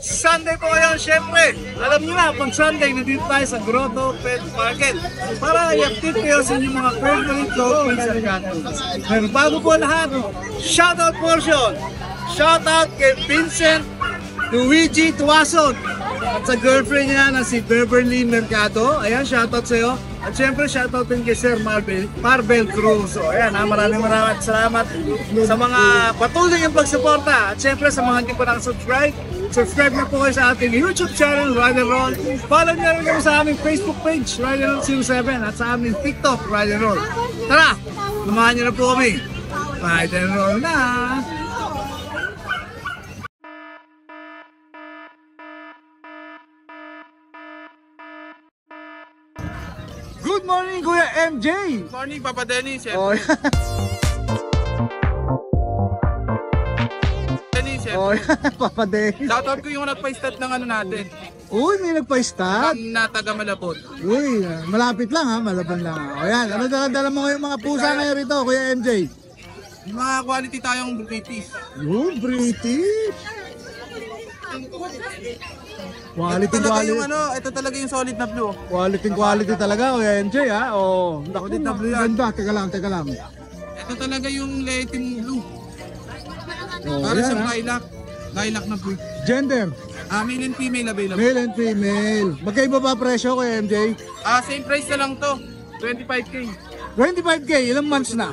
Sunday po ngayon, syempre. Alam niyo na, pag Sunday, nandito tayo sa Grotto Pet Market para i-update kayo sa inyong mga favorite dog pets and cat foods. Pero bago po lahat, shoutout portion! Shoutout kay Vincent Luigi Tuason at sa girlfriend niya na si Beverly Mercado. Ayan, shoutout sa'yo. At syempre, shoutout din kay Sir Marvel Cruz. So, ayan, maraming salamat sa mga patuloy yung pagsuporta. At syempre, sa mga hindi pa nakasubscribe, subscribe na po kayo sa ating YouTube channel, Ride and Roll. Follow nyo rin kami sa aming Facebook page, Ride and Roll 07, at sa aming TikTok, Ride and Roll. Tara, lumahan nyo na po kami. Ride and Roll na! Good morning, Kuya MJ! Good morning, Papa Dennis. Oh, Papa Dennis. Shoutout ko yung nagpa-start ng ano natin. Uy, may nagpa-start. Ang nataga Malabon. Uy, malapit lang ha, malaban lang. O yan, ano dala mo yung mga pusa ngayon rito, Kuya MJ? Yung mga quality tayong British. Yung British. Ito talaga yung solid na blue. Quality talaga, Kuya MJ ha. Oh, Solid na blue yan. ganda, teka lang. Ito talaga yung Latin blue. Oh, Para yan, sa ha? lilac na blue. Gender, Male and female available. male and female. Magkaiba ba presyo, Kuya MJ? Same price na lang to. 25k. 25K, ilang months na?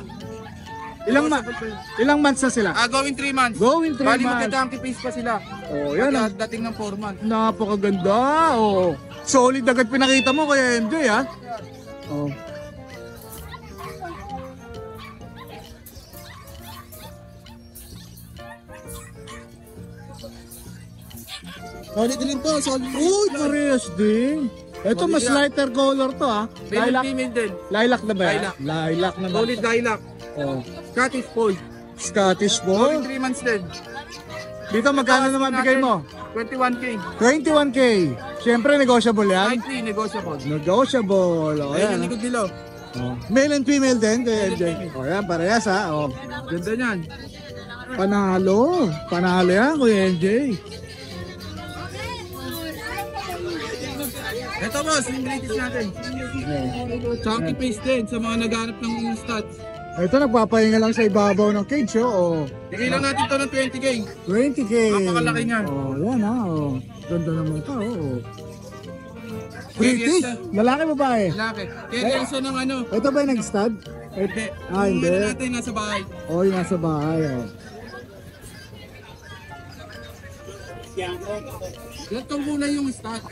Ilang months na sila? Going 3 months. Going 3 Bali months. magka-junkie face pa sila. Oh, yan. Dating ng 4 months. Napakaganda. Oh. Solid agad pinakita mo, Kuya MJ ha. Oh. Solid din to. Solid. Uy, parehas din. Ito mas lighter color to ha. Male and Lilac. female din. Lilac na ba? Lilac. Lilac naman. Solid lilac. Oh. Scottish Fold. Scottish Going Fold. 3 months din. Dito magkano naman bigay mo? 21k. 21K. Siyempre negotiable yan. Slightly negotiable. Negotiable. O Ayan, yan. likod nilo. Oh. Male and female din. Kuya MJ. O yan, parehas ha. O. Ganda niyan. Panalo. Panalo yan, Kuya MJ. Ito boss, yung British natin. Chunky face din sa mga naghanap ng stats. Ito nagpapahinga lang sa ibabaw ng cage oh. Bigay lang natin to ng 20k. 20K. Napakalaki niyan. Oh, yan ha. Oh. Ganda naman ito. Oh. British? Lalaki babae? Lalaki. Kaya isa ng ano. Ito ba yung nag-stud? Hindi. Hindi. Yung ano natin nasa bahay. Oh, yung nasa bahay. Oh. Ganitong kulay yung stat.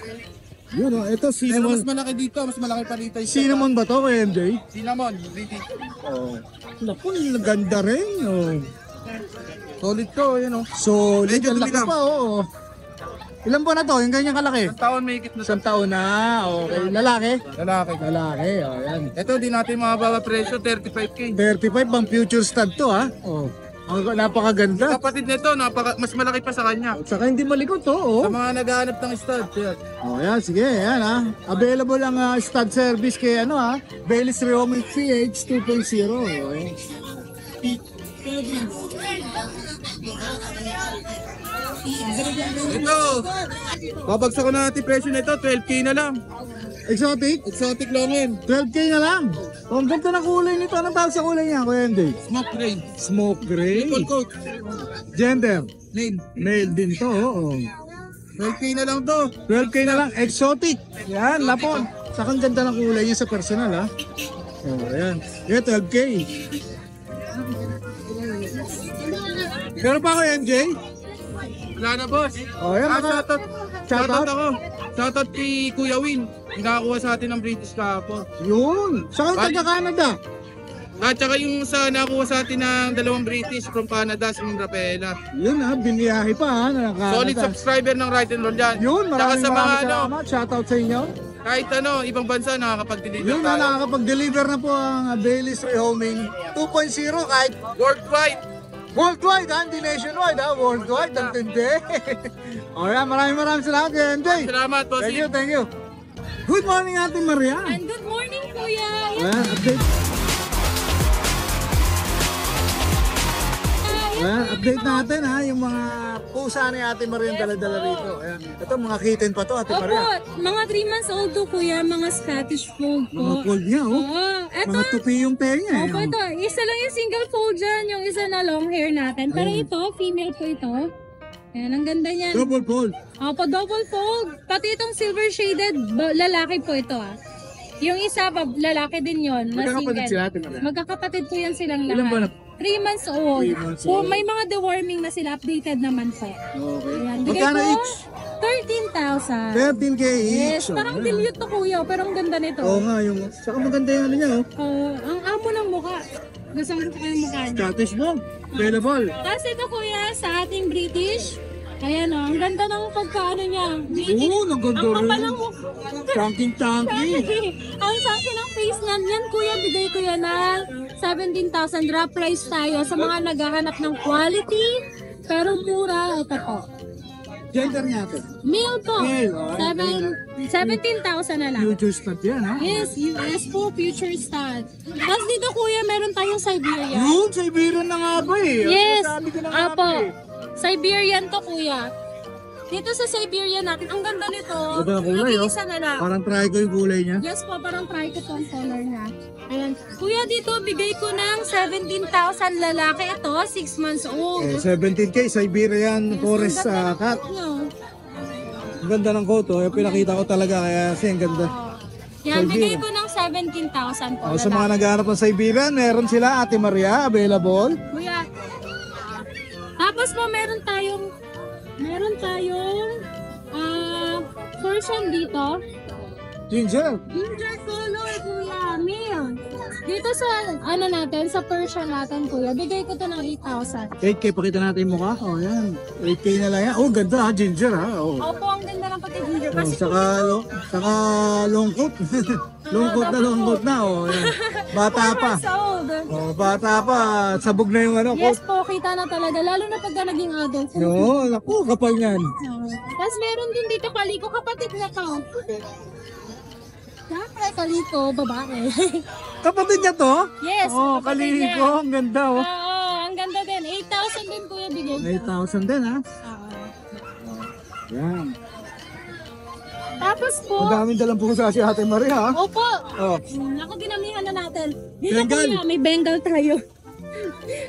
Yun oh. Ito Pero cinnamon. mas malaki dito, mas malaki pa dito. Cinnamon ba to kay MJ? Cinnamon, British. Oh. Naku, ganda rin. Oh. Solid to, yun o. Solid. Medyo Ang laki tumigang. pa. Oh. Ilan buwan na to? Yung ganyan kalaki? Isang taon may higit na. Isang taon na. Okay. Lalaki? Lalaki. Lalaki. Oh, yan. Ito, di natin mababa presyo, 35k. 35 bang future stud to ha? Oh. Ang napakaganda. Kapatid nito, mas malaki pa sa kanya. At saka hindi malikot to oh. Sa mga naghahanap ng stud, yan. Oh, yan. Sige, yan ha. Available ang stud service kay ano ha. Baylis Rehomic PH 2.0. Oh, yan. Ito, babagsak ko na natin presyo nito, 12k na lang. Exotic? Exotic longin. 12K na lang. Oh, ang ganda ng kulay nito. Anong tawag sa kulay niya, Kuya MJ? Smoke gray. Smoke gray. Triple coat. Gender? Nail. Male din to. Oh. 12k na lang to. 12K na lang. Exotic. Yan, lapon. Saka ang ganda ng kulay niya sa personal ha. Oh, ayan. Yan, 12K. Pero pa Kuya MJ? Wala na boss. Oh, yan. Shoutout. Shoutout? Shoutout ako. Shoutout kay Kuya Win. Nakakuha sa atin ng British kahapon. Yun. Saka Bali- taga-Canada. At saka yung sa nakuha sa atin ng dalawang British from Canada, si Rapela. Yun ha, biniyahe pa ha. Solid subscriber ng Right and Roll yan. Yun, Tsaka maraming sa mga maraming salamat. Shoutout sa inyo. kahit ano, ibang bansa nakakapag-deliver Yun na, tayo. nakakapag-deliver na po ang Baylis Rehoming 2.0 kahit Worldwide. worldwide ha, hindi nationwide ha, worldwide, ang tindi. Alright, maraming salamat kay MJ. Salamat, boss. Thank you. Good morning Ate Maria. And good morning, Kuya. Ayan, update. Ayan, update natin ha, yung mga pusa ni Ate Maria yung dala-dala rito. Ayan. Ito, mga kitten pa to, Ate Opo, Maria. mga 3 months old to kuya, mga Scottish Fold po. Mga fold niya, oh. Oo, eto. Mga tupi yung pair niya, eh. Opo, oh. ito. Isa lang yung single fold dyan, yung isa na long hair natin. Pero Ayun. ito, female po ito. Ayan, ang ganda niyan. Double fold. Opo, double fold. Pati itong silver shaded, lalaki po ito ah. Yung isa, lalaki din yon na Magkakapatid single. sila, Ate Maria. Magkakapatid po yan silang Ilan ba na? lahat. 3 months old. 3 months Po, old. may mga deworming na sila, updated naman po. Okay. Ayan, bigay Magkano ko each? 13,000. 13K each. Yes, parang dilute to kuya, pero ang ganda nito. Oo nga, yung... Saka maganda yung ano niya, oh. Ang amo ng mukha. Gusto mo ko yung mukha niya. Scottish Fold. Available. Tapos ito kuya, sa ating British. Ayan o, ang ganda ng pagkaano niya. British. Oo, naganda Ang kapal rin. ng mukha. Chunky. Ang sabi ng face niyan, yan kuya, bigay ko yan na 17,000 drop price tayo sa mga naghahanap ng quality. Pero mura, ito po. Gender niya ito. Male po, Male, okay. 17,000 na lang. Future stud yan, ha? Yes, US po, future stud. Tapos dito kuya, meron tayong Siberian. Yun, Siberian na nga ba eh. Yes, Sabi ko na nga apo. ba eh. Siberian to kuya. Dito sa Siberian natin, ang ganda nito. Ganda ng kulay, oh. Isa na lang. Parang try ko yung kulay niya. Yes po, parang try ko tong color niya. Ayan. Kuya, dito bigay ko ng 17,000 lalaki. Ito, 6 months old. Eh, 17K, Siberian Forest cat. No. Ang ganda ng koto. Eh, pinakita ko talaga kaya kasi ang ganda. Yan, bigay Siberian. ko ng 17,000 po. Oh, sa mga naghahanap ng Siberian, meron sila Ate Maria, available. Kuya. Tapos po meron tayong Persian dito. Ginger. Ginger color, kuya. Male. Dito sa, ano natin, sa Persian natin, kuya. Bigay ko to ng 8,000. 8K, pakita natin yung mukha. Oh, yan. 8K na lang yan. Oh, ganda ha, ginger ha. Oh. Opo, ang ganda ng pagka-ginger. Oh, Kasi saka long coat. long coat na. Oh, yan. Bata pa. months old. Oh, bata pa. Sabog na yung ano. Yes po, kita na talaga. Lalo na pagka naging adult. No, naku, kapal yan. Tapos meron din dito kaliko, kapatid na to. Siyempre, kaliko, babae. Kapatid niya to? Yes, Oh, kapatid niya. kaliko. Ang ganda oh. Oo, ang ganda din. 8,000 din kuya bigay. 8,000 din ha. Yan. Tapos po, Ang daming dalang pusa si Ate Maria ha. opo, Oh. naku, dinamihan na natin. Dito Bengal. kuya, may Bengal tayo.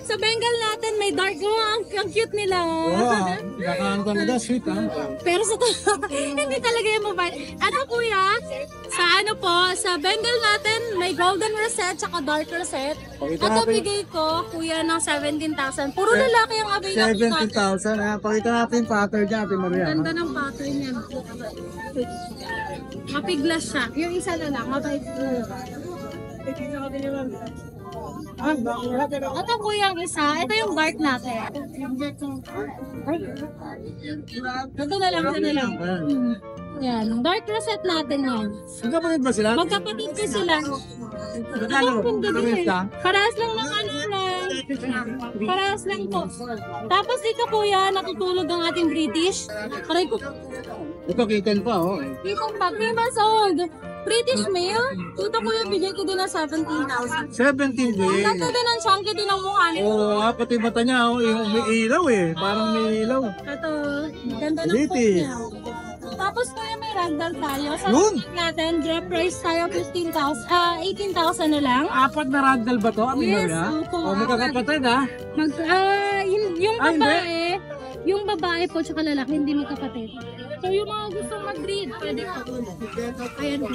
Sa Bengal natin, may dark. Oh, ang cute nila. Oh. Oh, nakakang talaga, sweet ha. Pero sa hindi talaga yung mobile. Ano kuya, sa ano po, sa Bengal natin, may golden rosette tsaka dark rosette. Pakita Ito natin. bigay ko, kuya, ng 17,000. Puro lalaki ang available natin. 17,000 ha. Pakita natin yung pattern niya Ate Maria. ha? Ganda ng pattern niya. Mapiglas siya. Yung isa na lang, mabait. Ito kuya ang isa. Ito yung dark natin. Ito na lang, ito na lang. Yan, dark rosette natin yan. Magkapatid ba sila? Magkapatid ko sila. Magkano? Ang ganda din. Parehas lang? Parehas lang ng ano lang. Parehas lang po. Tapos dito kuya, natutulog ang ating British. Aray ko. Ito kitten pa oh. Dito pa, 3 months old. British male. Dito kuya, bigay ko din ng 17,000. 17K. Ganda din ang chunky din ang mukha nito. Oo, oh, pati mata niya oh, yung may ilaw eh. Parang may ilaw. Ito, ganda ng British. coat niya. Tapos kuya, may ragdoll tayo. Sa Yun! ticket natin, drop price tayo 18,000 na lang. Apat na ragdoll ba to? Ate Yes, Maria? opo. Oh, magkakapatid ha? Yung Ah, hindi. babae, yung babae po tsaka lalaki, hindi magkapatid. So yung mga gusto mag-breed, pwede po. Ayan po.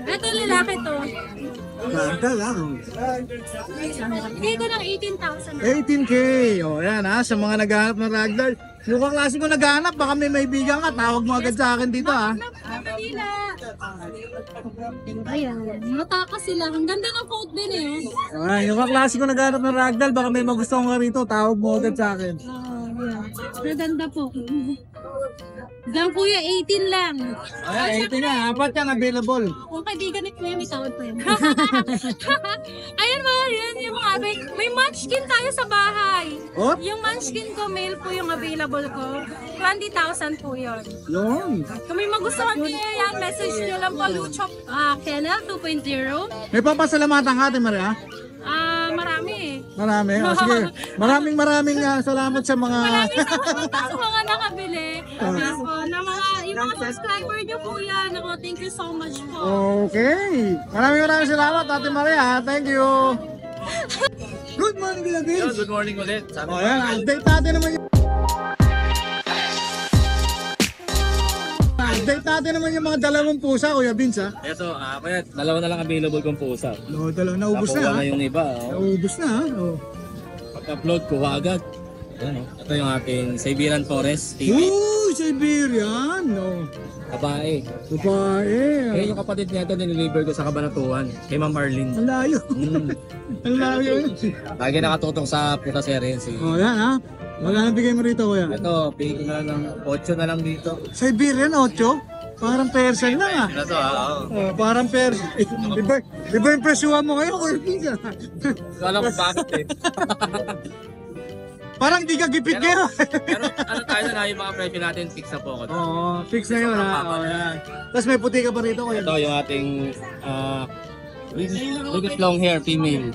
Ito lalaki to. Ragdoll ha? Bigay ko ng 18,000. 18K. Oh, yan ha. Sa mga naghahanap ng ragdoll. Yung kaklase ko naghahanap, baka may maibigan ka. Tawag mo agad sa akin dito ha. Manila. Ayan. Matakas sila. Ang ganda ng coat din eh. Ay, yung kaklase ko naghahanap ng ragdoll, baka may magustuhan ka rito. Tawag mo agad sa akin. Yeah. Maganda po. Diyan kuya, 18 lang. Ay, 18 na. Apat yan available. Kung kaibigan ni Kuya, may tawad pa yan. Ayun mga yan, yung mga may munchkin tayo sa bahay. Oh? Yung munchkin ko, male po yung available ko. 20,000 po yun. Yun. Kung may magustuhan niya yan, message nyo lang po, Luchop Kennel 2.0. May papasalamatan ka, Ate Maria? Marami eh. Marami. O, sige. Maraming salamat sa mga... Maraming salamat sa mga nakabili. Yes po, na yung mga subscriber niyo po yan. Ako, thank you so much po. Okay. Maraming salamat, Ate Maria. Thank you. Good morning, Kuya Vince. Good morning ulit. O, yan. Update natin naman yung mga dalawang pusa, Kuya Vince, ha? Ito, kaya dalawa na lang available kong pusa. No, dalawa. Naubos na, Nakuha ha? na yung iba. Naubos na, ha? O. Pag-upload, kuha agad. Ayan, ito yung ating Siberian Forest TV. Uy, Siberian. No. Babae. Babae. Kaya yung kapatid niya ito, diniliver ko sa Cabanatuan. Kay Ma'am Marlene. Ang layo. Ang layo. Lagi nakatutok sa puta serye. O, yan, ha? Wala nang bigay mo rito, Kuya. Ito, bigay ko na lang 8 na lang dito. Siberian, 8? Parang Persian lang, ha? Ito to, oo. Parang Persian. Iba yung presyuhan mo ngayon, Kuya Vince, ha? Alam ko bakit eh. Parang di ka gipit ngayon. Pero ano tayo na yung mga presyo natin, fix na po ako. Oo, fix na yun, ha? O, yan. Tapos may puti ka pa rito, Kuya. Ito yung ating British long hair female.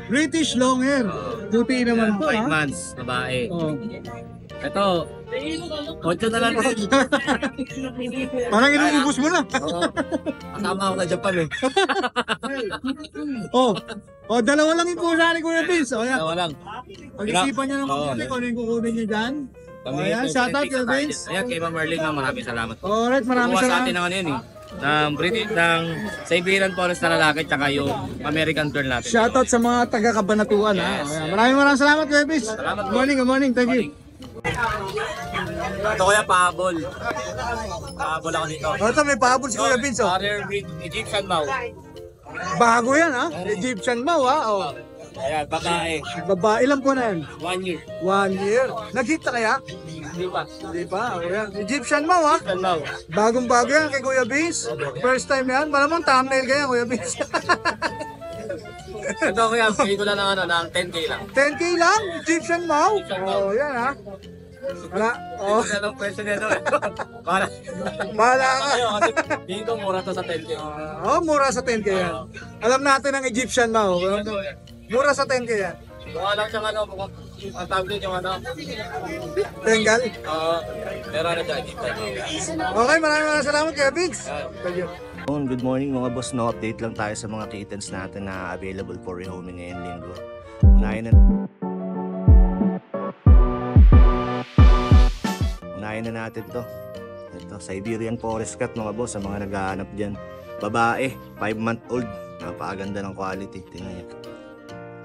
British long hair. Puti naman to, 5 ha? months, babae. Oo. Ito, 8 na lang din. Parang inuubos mo na. Oo. Kasama ako sa Japan eh. Oh, dalawa lang yung pusa ni Kuya Vince. O, yan. Tawa lang. Pag-isipan niya ng Oo. mabuti kung ano yung kukunin niya dyan. O, Kami, yan. Shoutout, Kuya Vince. Ayan, kay Ma'am Marlene, maraming salamat. Alright, maraming Kuha sa atin salamat. ng ano yun eh. Ng British, ng Siberian Forest na lalaki, tsaka yung American Girl natin. Shoutout sa mga taga-Kabanatuan, ha? O, yan. Maraming salamat, Kuya Vince. Salamat Good morning, good morning. Thank you. Ito kuya, pahabol. Pahabol ako dito. O, ito may pahabol si Kuya Vince, oh. Rare breed, Egyptian Mau. Bago yan, ha? Egyptian Mau, ha? Oh. Ayan, babae. Babae, ilan po na yan? 1 year. 1 year. Nag-hit na kaya? Hindi pa. Hindi pa. O, yan. Egyptian Mau, ha? Egyptian Mau. Bagong-bago yan kay Kuya Vince. First time yan. Malamang thumbnail kaya, Kuya Vince. Ito kuya, bigay ko lang ng ano, ng 10k lang. 10K lang? Egyptian Mau? Egyptian Mau. Oh, yan, ha? Wala. Oh, Ito na lang question nito. Para. bahala ka. Ayaw, kasi dito mura to sa 10k. Oh, mura sa 10K yan. Alam natin ang Egyptian Mau. Mura sa 10K yan. Mukha lang siyang ano, ang tawag din yung ano. Bengal. Pero ano siya, Egyptian Mau. Okay, maraming salamat, Kuya Vince. Thank you. Good morning mga boss, no update lang tayo sa mga kittens natin na available for rehoming ngayong linggo. Unahin na natin to. Ito, Siberian Forest Cat mga boss, sa mga naghahanap dyan. Babae, 5-month-old. Napakaganda ng quality. Tingnan nyo.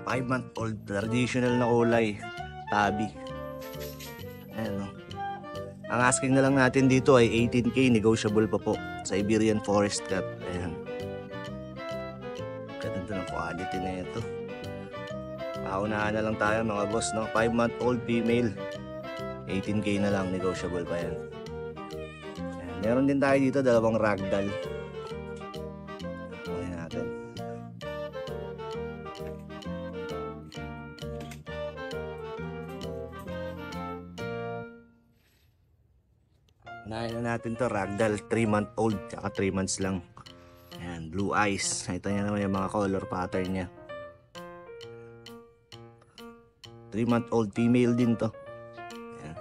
5-month-old, traditional na kulay. Tabi. Ayan, no. Ang asking na lang natin dito ay 18k, negotiable pa po. Siberian Forest Cat. Ayan. Ganda ng quality na ito. Paunahan na lang tayo mga boss, no? 5-month-old female. 18k na lang, negotiable pa yan. Ayan. Meron din tayo dito, dalawang ragdoll. Okay natin. Unahin na natin to, ragdoll, 3-month-old, tsaka 3 months lang. Ayan, blue eyes. Nakita niya naman yung mga color pattern niya. 3-month-old female din to. Ayan.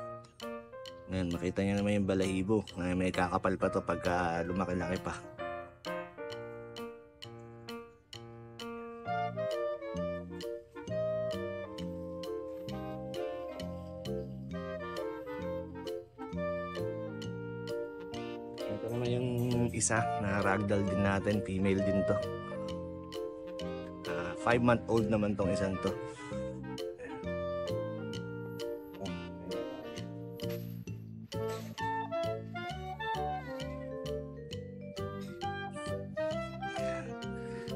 Ngayon, makita niya naman yung balahibo. May kakapal pa to pagka lumaki-laki pa. Ito naman yung isa na ragdoll din natin, female din to. 5-month-old naman tong isang to.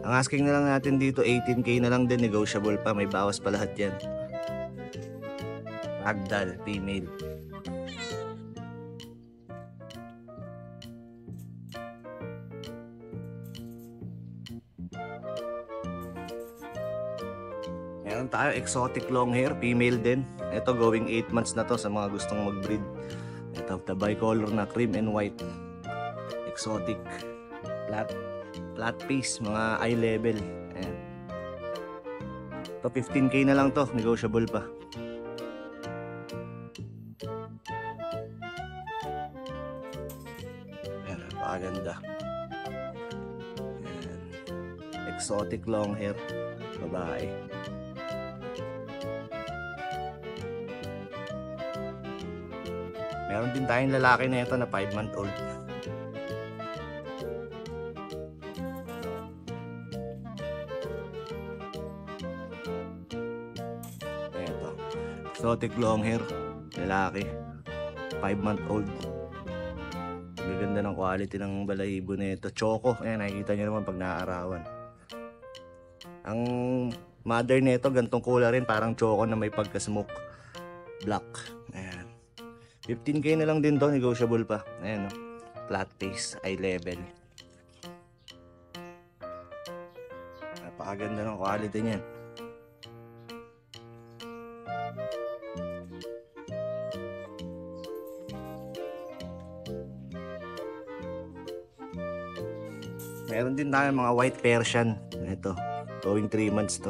Ang asking na lang natin dito 18k na lang din, negotiable pa, may bawas pa lahat yan. Ragdoll, female. Meron tayo exotic long hair, female din. Ito going 8 months na to sa mga gustong mag-breed. Ito, the bicolor na cream and white. Exotic. Flat face, mga eye level. Ayan. To 15k na lang to, negotiable pa. Ayan, napakaganda. Ayan. Exotic long hair, babae. Meron din tayong lalaki na ito na 5-month-old. Ito. Exotic long hair. Lalaki. 5-month-old. Gaganda ng quality ng balahibo na ito. Choco. Ayan, nakikita nyo naman pag naaarawan. Ang mother nito gantong kulay rin. Parang choco na may pagka-smoke. Black. Ayan. 15k na lang din to, negotiable pa. Ayan, no? Flat face, eye level. Napakaganda ng quality niyan. Meron din tayo mga white Persian. Ito, going 3 months to.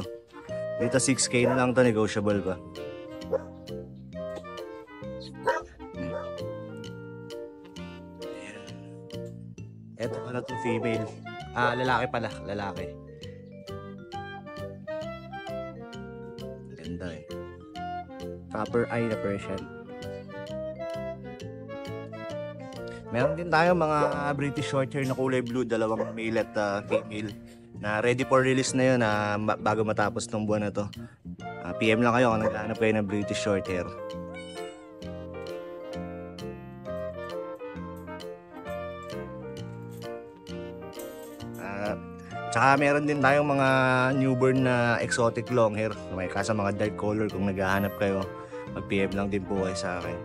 Dito 6k na lang to, negotiable pa. Ito pala to female. Lalaki pala. Lalaki. Ganda eh. Copper eye na Persian. Meron din tayo mga British Shorthair na kulay blue. Dalawang male at female. Na ready for release na yun bago matapos ng buwan na to. PM lang kayo kung naghahanap kayo ng British Shorthair. Tsaka meron din tayong mga newborn na exotic long hair. May kasa mga dark color kung naghahanap kayo. Mag-PM lang din po kayo sa akin.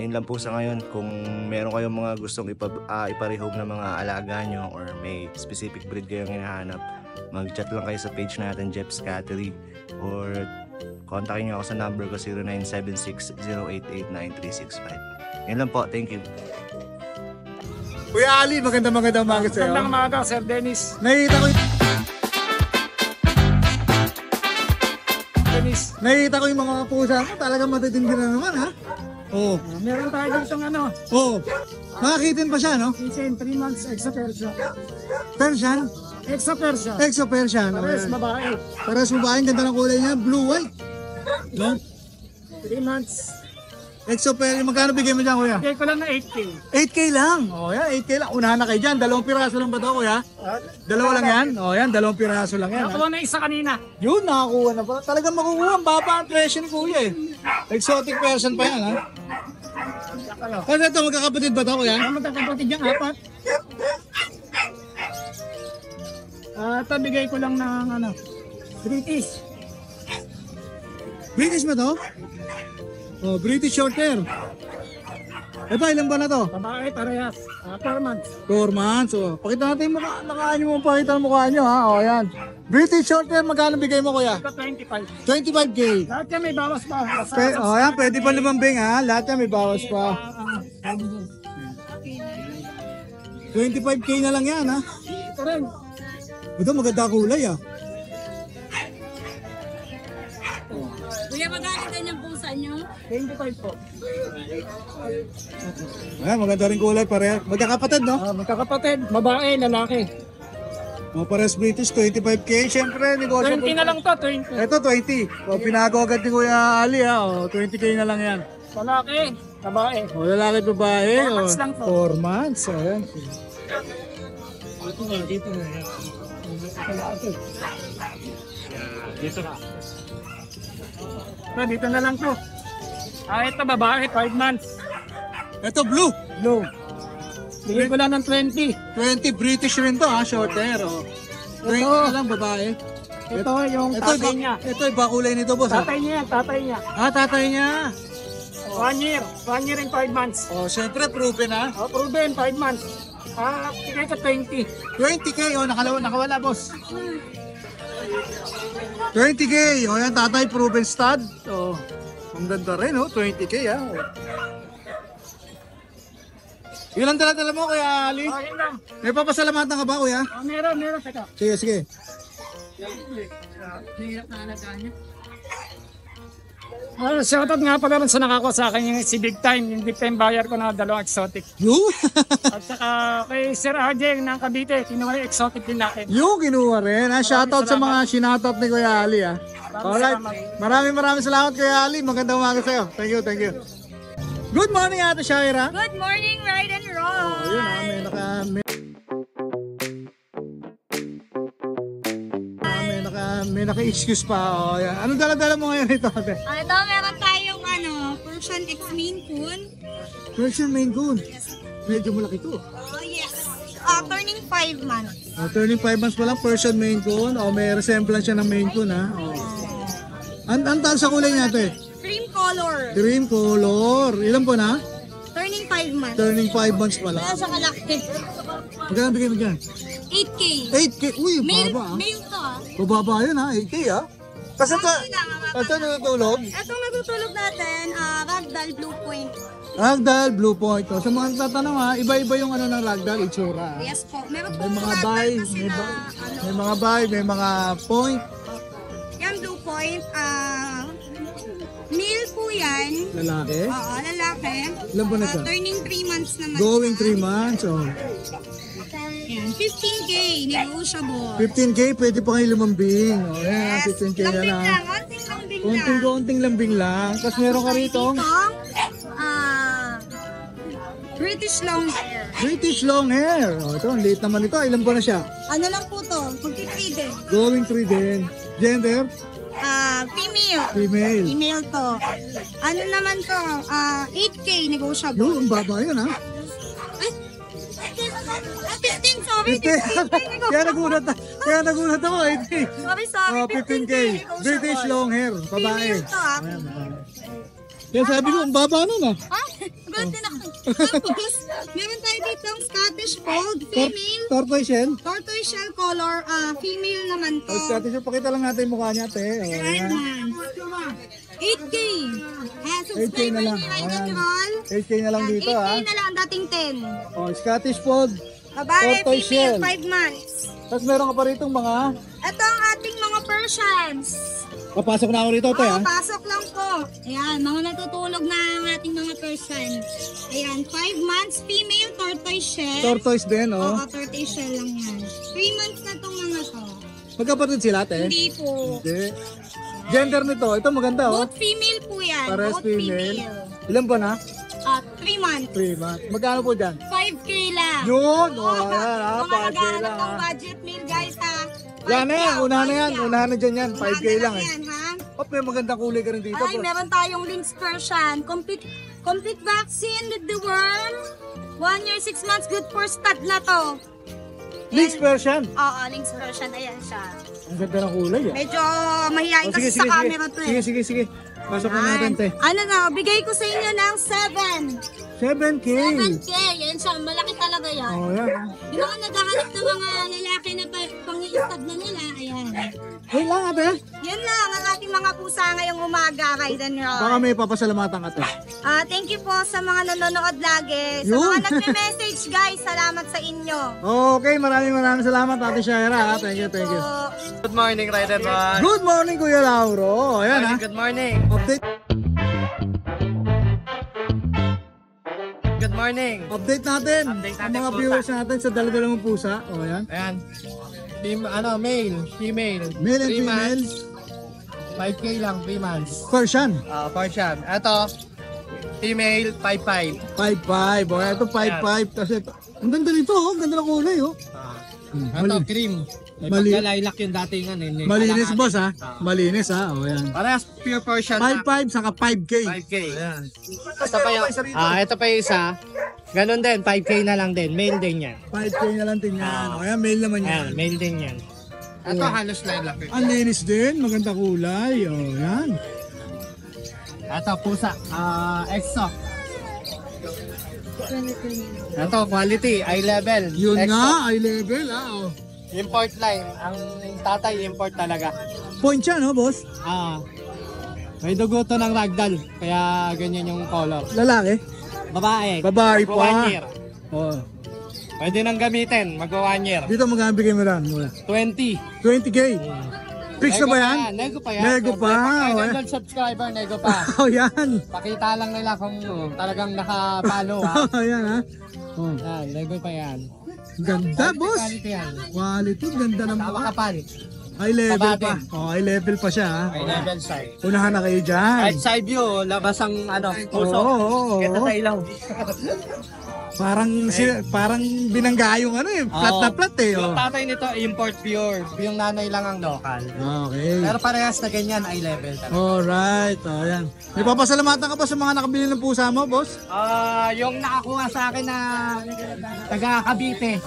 Yun lang po sa ngayon. Kung meron kayong mga gustong iparehome na mga alaga nyo or may specific breed kayong hinahanap, mag-chat lang kayo sa page natin, Jeps Cattery, or kontakin nyo ako sa number ko 0976-088-9365. Yun lang po. Thank you. Kuya Ali, magandang umaga sa'yo. Magandang umaga, Sir Dennis. Nakita ko yung mga pusa mo, talagang matitindi na naman, ha? Oo. Meron tayo ditong ano, Oo. Nakakitin pa siya, no? Vincent, 3 months, Exo Persian. Persian? Exo Persian. Exo Persian. Pares babae. Pares babae, ang ganda ng kulay niya, blue-white. No? 3 months. Exo Persian, magkano bigay mo dyan, kuya? Bigay ko lang na 8K. 8K lang. O yan, 8K lang. Unahan na kayo dyan. 2 piraso lang ba ito, kuya? Dalawa lang yan? O yan, 2 piraso lang yan. Nakuha na isa kanina. Yun, nakakuha na pa. Talagang makukuha. Ang baba ang presyo ni kuya eh. Exotic person pa yan, ha? Kasi ito, magkakapatid ba ito, kuya? Ang magkakapatid niyang 4. Ito, bigay ko lang ng ano, British. British ba ito? Oh, British Shorthair. Ito, ilan ba na to? Babae, parehas. 4 months. 4 months. Oh. Pakita natin yung mukha. Nakaan nyo mo, pakita ang mukha nyo, ha? O, yan. British Shorthair, magkano bigay mo, kuya? Ito, 25. 25K. Lahat yan may bawas pa. O, yan, pwede pa lumambing, ha? Lahat yan may bawas pa. 25K na lang yan, ha? Ito rin. Ito, maganda kulay, ha? Kuya, magkano ganyang pusa nyo? 25 po. Ayan, maganda rin kulay, pareha. Magkakapatid, no? Magkakapatid, babae, lalaki. Mga pares British, 25K. Siyempre, negosyo. 20 na lang to, 20. Ito, 20. O, pinago agad ni Kuya Ali, ha? O, 20K na lang yan. Lalaki, babae. O, lalaki babae. 4 months lang to. 4 months. Ayan. Dito na, dito na. Dito na. Dito na lang to. Ito babae, 5 months. Ito, blue. Blue. Bigay ko lang ng 20. 20 British rin to, ha? Short hair, o. 20 na lang, babae. Ito yung tatay niya. Ito, iba kulay nito, boss. Tatay niya, tatay niya. Ah, tatay niya. 1 year. 1 year and 5 months. O, siyempre, proven, ha? Proven, 5 months. Bigay ko 20. 20K, o, nakawala, boss. 20K, o yan, tatay, proven stud. O, ang ganda rin, o, 20K, ha? Yun ang dala-dala mo, Kuya Ali. Yun lang. May papasalamatan ka ba, Kuya? Meron, teka. Sige, sige. Shoutout nga pala rin sa nakakuha sa akin yung si Big Time, yung Big Time buyer ko na dalawang exotic. Yung? At saka kay Sir RJ ng Cavite, kinuha yung exotic din natin. Yung kinuha rin. Shoutout sa mga shoutout ni Kuya Ali. Alright. Maraming salamat Kuya Ali. Magandang umaga sa'yo. Thank you, thank you. Good morning Ate Shaira. Good morning, Ride and Roll! Ayun may naka-excuse pa. Oh, yan. Anong dala-dala mo ngayon ito, ate? Ito, meron tayong Persian X Maine Coon. Persian Maine Coon. Medyo malaki to. Oh, yes. Turning 5 months. Turning 5 months pa lang, Persian Maine Coon. May resemblance siya ng Maine Coon, ha? Ang tawag sa kulay niya, ate? Cream color. Cream color. Ilan po na? Turning 5 months. Turning 5 months pa lang. Kaya siya kalaki. Magkano bigay mo dyan? 8K. 8K. Uy, Male, baba, male to Bababa yun, ha? 8K, ha? Kasi natutulog? Itong natutulog natin, Ragdoll Blue Point. Ragdoll, Blue Point. Sa mga tatanong, ha? Iba-iba yung ng Ragdoll, itsura. Yes po. Meron po May mga Ragdoll bay, kasi na, may mga bay, may mga point. Yan Blue Point, male po yan. Lalaki. Oo, lalaki. Ilan po na siya? Turning 3 months naman. Going siya. 3 months. Oh. Yan, 15K, negotiable. 15K, pwede pa kayo lumambing. Oh, yan, Yes, 15K na lambing lang. lang, konting lambing lang. Konting lambing lang. Tapos meron ka rito, British long hair. British long hair. Oh, ito, ang liit naman ito. Ilan po na siya? Ano lang po to? Magti-3 din. Going 3 din. Gender? Female. Female. Female to. Ano naman to? 8K negotiable. Yung, ang baba yun, ha? Ay, 15, sorry. 15 Kaya nagulat ako, 80. Sorry. 15K. British long hair. Babae. Female to Kaya sabi ko, ang baba nun, ah. Gulat din ako. Tapos, meron tayo dito ang Scottish Fold. Female. Tortoise shell. Tortoise shell color. Female naman to. Tortoise shell. Pakita lang natin yung mukha niya, te. Oh, Ayan. ayan. 8K. 8K na lang. Ayan. 8K na lang dito, 8K ha. na lang dating 10. Oh, Scottish Fold. Babae, Tortoise female, shell. 5 months. Tapos meron ka pa rito mga... Ito ang ating mga Persians. Papasok na ako rito, te, ha. Pasok lang po. Ayan, mga natutulog na ang ating mga Persians. Ayan, 5 months, female, tortoise shell. Tortoise din, oh. Oo, tortoise shell lang yan. 3 months na itong mga to. Magkapatid sila, te? Hindi po. Hindi. Gender nito, ito maganda, oh. Both female po yan. Pares Both female. Ilan ba na? 3 months. 3 months. Magkano po dyan? 5K lang. Yun! Oo, Oh, yan, ha. mga 5K naghahanap lang, ng ha. budget meal, guys, ha. Yan na yan, unahan na yan. Unahan na dyan yan. 5K Unahan lang, na eh. yan, ha? Oh, may magandang kulay ka rin dito, Ay, bro. meron tayong Lynx Persian. Complete vaccine with the worm. 1 year, 6 months, good for stud na to. Lynx Persian. Oo, Lynx Persian, ayan siya. Ang ganda ng kulay, eh. Medyo mahihain Oh, kasi sa camera to eh. Sige. Pasok na natin, te. Ano na, bigay ko sa inyo ng 7. 7K. 7K, yan siya, malaki talaga yan. Oh, yan. Yung mga naghahanap ng mga lalaki na pang-i-stab na nila, ayan. Wait lang, ate. Yan lang ang ating mga pusa ngayong umaga, Ride and Roll. Baka may papasalamatan ka, te. Thank you po sa mga nanonood lagi. Sa Yun. mga nagme-message, guys, salamat sa inyo. Okay, maraming salamat, Ate Shaira, ha. Thank you. So, Good morning, Rider Boy. Good morning, Kuya Lauro. Ayan, ha. Good morning. Update Good morning. natin. Update Ang natin mga pusa. viewers natin sa dala-dalang pusa. O, ayan. Ayan. Male, female. Male and 3 female. months. 5K lang, 3 months. Persian. Persian. Ito, female, 5'5". 5'5". O, ito 5'5". Tapos ito. Ang ganda nito, oh. Ang ganda ng kulay, oh. Ito, cream. Lilac yung datingan eh. Malinis, boss, ha. Malinis, ha. O, ayan. Parehas pure Persian. 5'5", saka 5K. 5K. Ito pa yung, ito pa yung isa. Ganon din, 5K na lang din. Male din yan. 5K na lang din yan. O, ayan, male naman yan. Ayan, male din yan. Ito halos lilac. Ang linis din. Maganda kulay. O, ayan. Ito, pusa. EXO. Ito, quality, eye level. Yun EXO. nga, eye level, ha. O. Import line. Ang tatay, import talaga. Point siya, no, boss? May dugo to ng ragdoll. Kaya ganyan yung color. Lalaki. Babae. Babae For pa. 1 year. Oh. Pwede nang gamitin, magwa 1 year. Dito magkano bigay mo lang muna? 20. 20K. Fix na ba yan? Nego pa yan. Nego pa, Kung oh, gold subscriber, nego pa. Oh, yan. Pakita lang nila kung talagang nakapalo ha. Oh, yan ha. Oh, Yan, nego pa yan. ganda, boss. Quality yan. Quality, ganda ng Tama mukha. kapal. High level pa. Tabatin. Oh, high level pa siya ha. May level side. Unahan na kayo dyan. Kahit side view, labas ang ano, puso. Oo. Ganda sa ilaw. Parang binangga yung ano eh. Flat na flat eh. Yung Oh. tatay nito, import pure. Yung nanay lang ang local. Okay. Pero parehas na ganyan, eye level talaga. Alright. Oh, yan. May papasalamatan ka ba sa mga nakabili ng pusa mo, boss? Yung nakakuha sa akin na taga Cavite.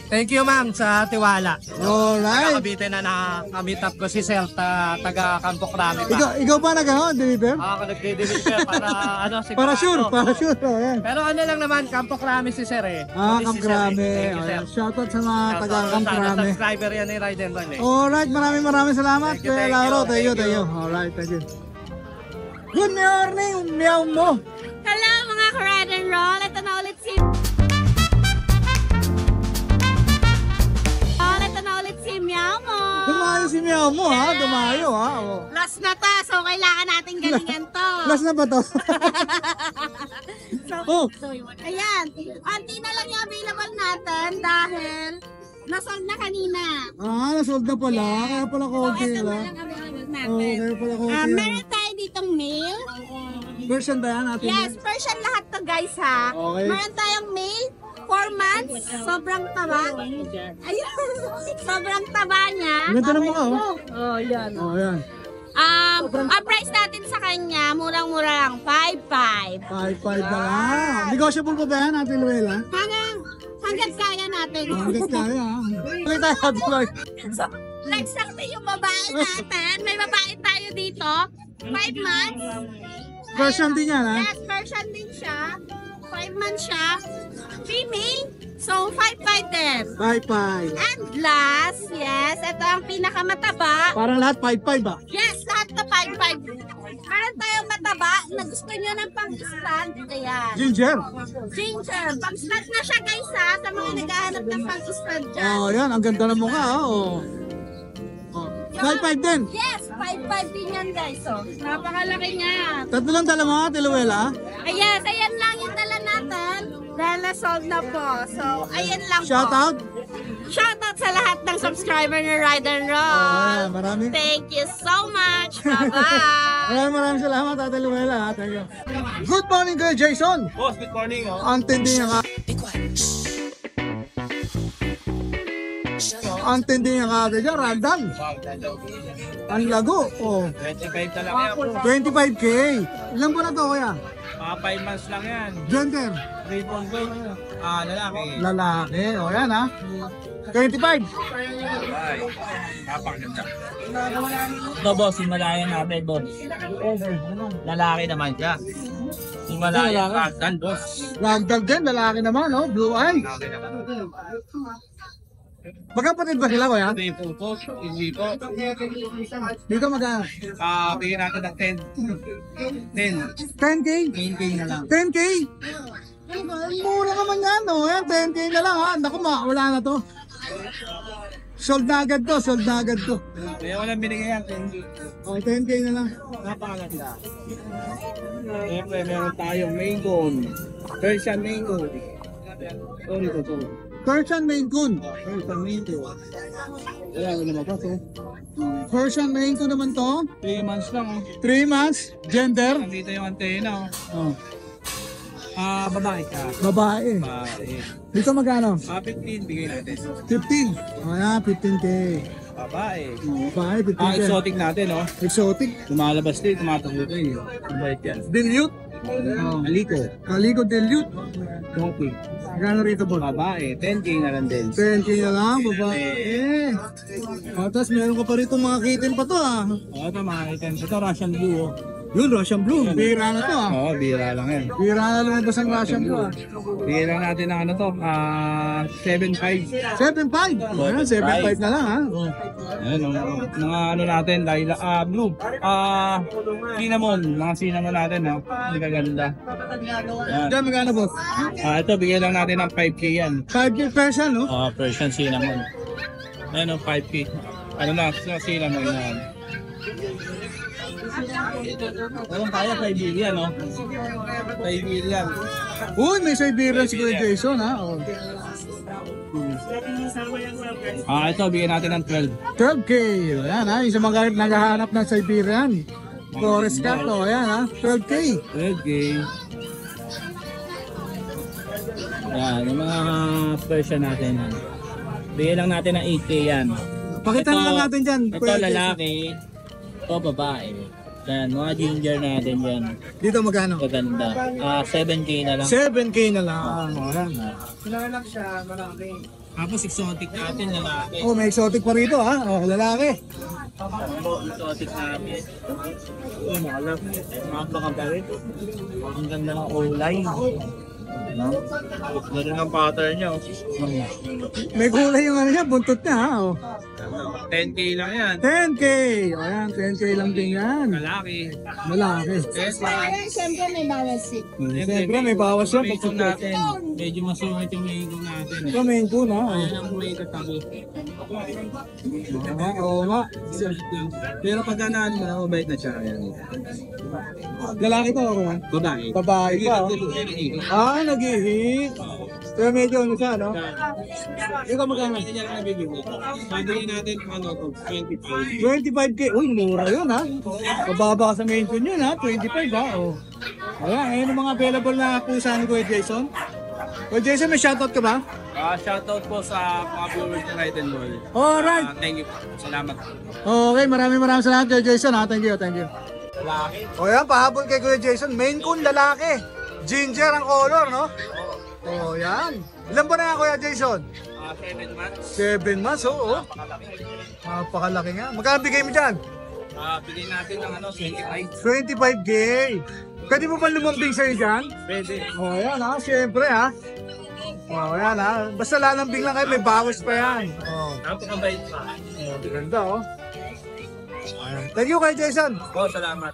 Thank you ma'am sa tiwala. Taga Alright. Cavite na nakamit up ko si Sel taga Campo Crame pa. Ikaw ba deliver? Ako nagde-deliver para ano sigurado. Para sure. Oh, yan. Pero ano lang naman, Campo Crame si Sir eh. Kamkrame. Only si Sir eh. Thank you, Oh, sir. yan. Shoutout sa mga taga Shoutout sa Kamkrame. subscriber yan ni Ride and Run eh. Alright, maraming salamat. Thank you, Kuya thank Lauro, you, thank you. thank you. Alright, thank you. Good morning, meow mo. Hello mga ka-ride and roll. Ito na ulit si... Meow mo. Dumayo si meow mo ha, dumayo ha. Oh. Last na to, so kailangan natin galingan to. Last na ba to? Oh. Ayan, anti na lang yung available natin dahil nasold na kanina. Nasold na pala. Kaya pala So, konti ito na lang. lang available Oh, natin. kaya pala konti lang. Meron tayo ditong mail. Version ba yan atin? Yes, Persian lahat to guys ha. Okay. Meron tayong mail, 4 months, sobrang taba. Ayun, sobrang taba niya. Ganda ng mukha oh. Oh, yan. Oh, yan. Ang price natin sa kanya, murang-mura lang, 5.5. 5-5 na lang. Negotiable pa ba yan, Ate Luella? Hanggang kaya natin. Hanggat kaya ha. Hanggat tayo, Ate Luella. So, next natin yung babae natin. May babae tayo dito, 5 months. Version din yan ha. Yes, version din siya. 5 months siya. Female. So, 5.5 din. 5-5. And last, yes, ito ang pinakamataba. Parang lahat 5-5 ba? Yes, lahat na 5.5. Meron tayong mataba na gusto nyo ng pang-stand. Ayan. Ginger. Ginger. Pang-stand na siya guys ha, sa mga naghahanap ng pang-stand dyan. Oh, yan. Ang ganda ng mukha ha. Oh. 5-5 din. Yes, 5.5 din yan guys. So, napakalaki niya. Tatlo lang dala mo, Ate Luella. Yes, ayan lang yung dala natin. Dahil na-sold na po. So, ayan lang po. Shout out. Shoutout sa lahat ng subscriber ng Ride and Roll. Ayan, marami. Thank you so much. Bye-bye. Maraming salamat, Ate Luella. Ha? Thank you. Good morning, Kuya Jason. Boss, good morning. Ang tindi niya ka. Ang tindi niya ka agad dyan, ragdan. Ang lago. Oh. 25 na lang yan. 25K. Ilan po na to, kuya? Mga 5 months lang yan. Gender. Ribbon gold. Lalaki. Lalaki. O yan ha. 25. Napakaganda. Ito boss, Himalayan natin boss. Lalaki naman siya. Himalayan Ragdan boss. Ragdan din, lalaki naman, no? Blue eye. Magkapatid ba sila, kuya? Hindi po. Hindi po. Dito magkano? Bigyan natin ng 10. 10K? 10K na lang. 10K? Mura naman yan, no? Yan, 10K na lang, ha? Naku, wala na to. Sold na agad to, sold na agad to. Kaya walang binigay yan. 10K. O, 10K na lang. Napakaganda. Siyempre, meron tayong mango. Persian mango. Sorry to. Persian Maine Coon. Persian mango. Ayan, lumabas oh. Persian Maine Coon naman to. 3 months lang oh. 3 months. Gender. Nandito yung antena Oh, oh. Babae ka. babae. Babae. Dito magkano? 15 bigay natin. 15. O yan, 15K. Babae. O, babae, 15K. Exotic natin oh. Exotic. Lumalabas din, tumatakbo din. Mabait yan. Dilute. Oh. Aliko. Calico Dilute. Donkey. Magkano rito po? Babae. 10K na lang din. 10K na lang, babae. O, tapos meron ka pa rito mga kitten pa to, ah. Ito mga items. Ito Russian Blue oh. Yun, Russian Blue. Bira na to ah. Oo, bira lang yan. Bira na lumabas ang Russian Blue ah. Bigyan lang natin ng ano to, 7.5. 7.5. Ayan, 7.5 na lang ha. Ayan, mga ano natin, blue. Cinnamon, mga cinnamon natin, ha. Ang gaganda. Ayan. Diyan, magkano boss? Ito, bigyan lang natin ng 5K yan. 5K Persian, no? Persian cinnamon. Ayan, 5K. Ano na, cinnamon yan. Anong kaya, Siberian, no? Siberian. Uy, may Siberian si Kuya Jason ha. Oh. Ito, bigyan natin ng 12. 12K. Ayan ha, yung sa mga naghahanap ng Siberian. Forest cat, oh, ayan ha. 12K. 12K. Yan, yung mga Persian natin. Bigyan lang natin ng 8K yan. Pakita na lang natin dyan. Ito Kuya Jason. lalaki. Ito babae. Yan, mga ginger natin yan. Dito magkano? Maganda. 7K na lang. 7K na lang. Ayan. Tapos exotic natin lalaki. Oh, may exotic pa rito ha. Oh, lalaki. Exotic natin. Oh, makalap. Napakabalit. Ang ganda ng kulay. No? Ganda ng pattern niya. May kulay yung ano niya, buntot niya ha. Oh. 10K lang yan. 10K. Ayan, 10K lang din yan. Lalaki. Malaki. Siyempre may bawas eh. Siyempre, may bawas yan. Medyo natin. Medyo masungit yung mango natin. Ito, main ko na. Ayan ang may katabi. Oo nga. Pero pag ganaan mo na, mabait na siya. Ayan. Lalaki to ako ha. Babae. Babae pa. Oh. Nag-hit. Pero medyo ano siya, no? Ikaw magkano? Hindi niya lang nabibigay. Pagdahin natin ano to, 25. 25K. Uy, mura yun ha. Mababa ka sa mention yun ha. 25 ha. Oh. Ayan, ayun ang mga available na pusa ni Kuya Jason. Kuya Jason, may shoutout ka ba? Shoutout po sa mga viewers ng Ride and Roll. Alright. Thank you po. Salamat. Okay, maraming salamat Kuya Jason ha. Thank you, thank you. Lalaki. O yan, pahabol kay Kuya Jason. Main Coon, lalaki. Ginger ang color, no? O yan. Ilan ba na yan, Kuya Jason? 7 months. 7 months, oo. Napakalaki nga. Magkano bigay mo dyan? Bigyan natin ng ano, 25. 25K. Pwede mo pa lumambing sa'yo dyan? Pwede. O yan ha, siyempre ha. O yan ha. Basta lalambing lang kayo, may bawas pa yan. O, Napakabait pa. ganda oh. Ayan. Thank you, Kuya Jason. Po, salamat.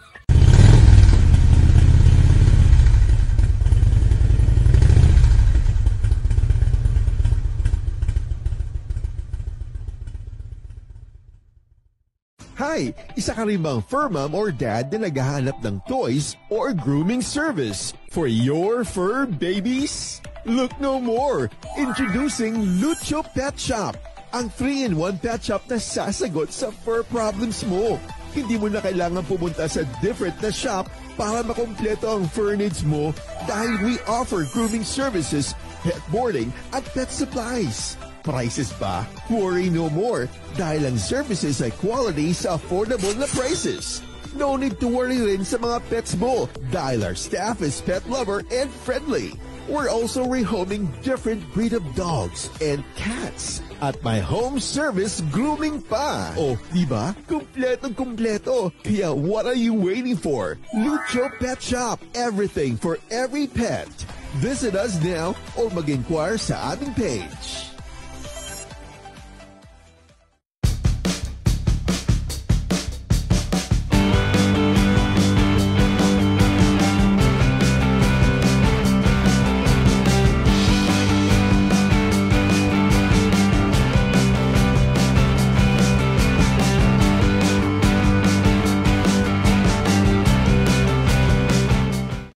Hi! Isa ka rin bang fur mom or dad na naghahanap ng toys or grooming service for your fur babies? Look no more! Introducing Lucho Pet Shop, ang 3-in-1 pet shop na sasagot sa fur problems mo. Hindi mo na kailangan pumunta sa different na shop para makompleto ang fur needs mo dahil we offer grooming services, pet boarding at pet supplies. Prices ba? Worry no more dahil ang services ay quality sa affordable na prices. No need to worry rin sa mga pets mo dahil our staff is pet lover and friendly. We're also rehoming different breed of dogs and cats at my home service grooming pa. Oh, diba? Kumpletong-kumpleto. Kaya what are you waiting for? Lucho Pet Shop. Everything for every pet. Visit us now or mag-inquire sa aming page.